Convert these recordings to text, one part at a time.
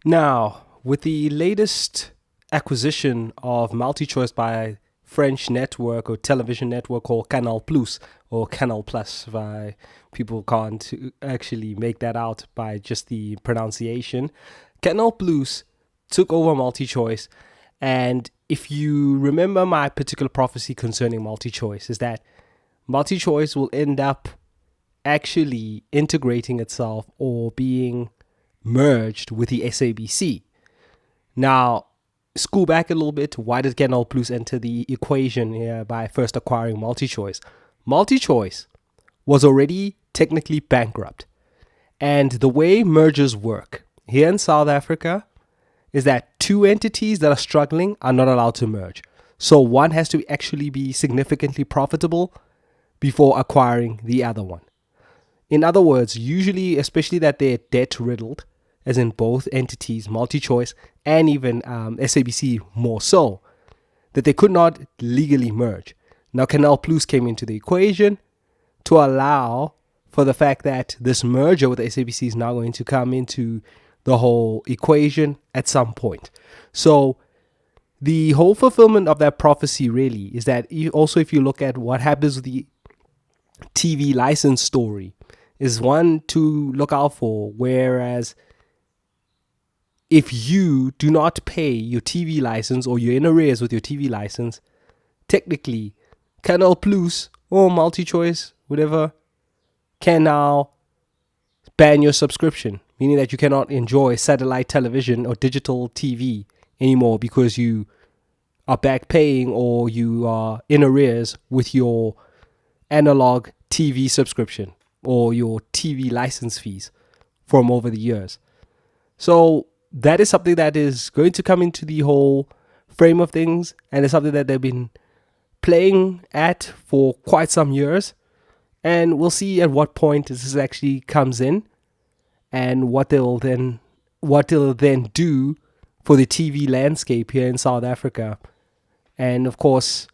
Now, with the latest acquisition of Multichoice by French network or television network called Canal Plus or Canal Plus, by people can't actually make that out by just the pronunciation. Canal Plus took over Multichoice, and if you remember my particular prophecy concerning Multichoice, is that Multichoice will end up actually integrating itself or being merged with the SABC. Now, school back a little bit. Why did Canal Plus enter the equation here by first acquiring Multichoice? Multichoice was already technically bankrupt. And the way mergers work here in South Africa is that two entities that are struggling are not allowed to merge. So one has to actually be significantly profitable before acquiring the other one. In other words, usually, especially that they're debt riddled, as in both entities, Multichoice and even SABC more so, that they could not legally merge. Now, Canal Plus came into the equation to allow for the fact that this merger with SABC is now going to come into the whole equation at some point. So the whole fulfillment of that prophecy really is that also if you look at what happens with the TV license story, is one to look out for, whereas if you do not pay your TV license or you're in arrears with your TV license, technically Canal Plus or Multichoice, whatever, can now ban your subscription, meaning that you cannot enjoy satellite television or digital TV anymore because you are back paying or you are in arrears with your analog TV subscription or your TV license fees from over the years. So that is something that is going to come into the whole frame of things, and it's something that they've been playing at for quite some years. And we'll see at what point this actually comes in and what they'll then do for the TV landscape here in South Africa. And of course,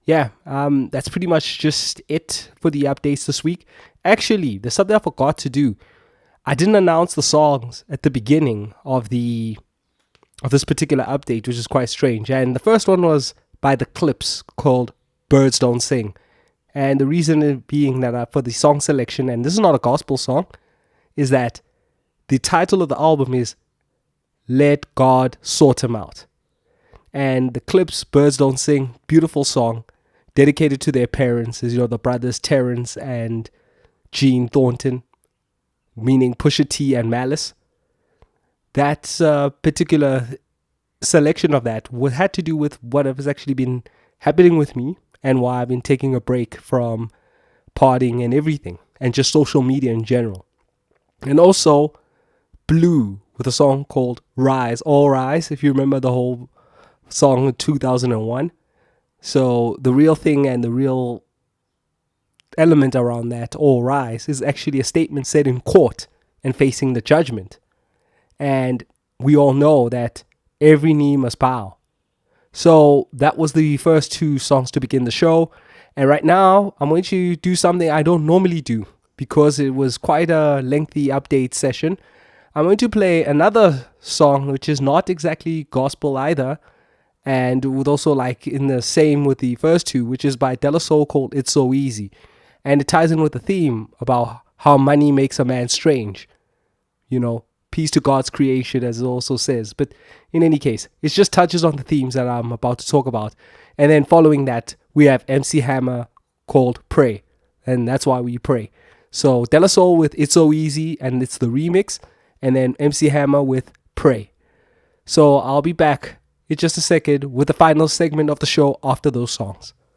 that's pretty much just it for the updates this week. Actually, there's something I forgot to do. I didn't announce the songs at the beginning of this particular update, which is quite strange. And the first one was by The Clips called Birds Don't Sing. And the reason being that for the song selection, and this is not a gospel song, is that the title of the album is Let God Sort 'Em Out. And The Clips, Birds Don't Sing, beautiful song, dedicated to their parents, as you know, the brothers Terrence and Gene Thornton, meaning Pusha T and Malice. That particular selection of that had to do with what has actually been happening with me and why I've been taking a break from partying and everything, and just social media in general. And also Blue with a song called Rise, All Rise, if you remember the whole song in 2001. So the real thing and the real element around that All Rise is actually a statement said in court and facing the judgment. And we all know that every knee must bow. So that was the first two songs to begin the show. And right now, I'm going to do something I don't normally do because it was quite a lengthy update session. I'm going to play another song which is not exactly gospel either, and with also like in the same with the first two, which is by De La Soul called It's So Easy. And it ties in with the theme about how money makes a man strange. You know, peace to God's creation, as it also says. But in any case, it just touches on the themes that I'm about to talk about. And then following that, we have MC Hammer called Pray. And that's why we pray. So De La Soul with It's So Easy, and it's the remix. And then MC Hammer with Pray. So I'll be back in just a second with the final segment of the show after those songs.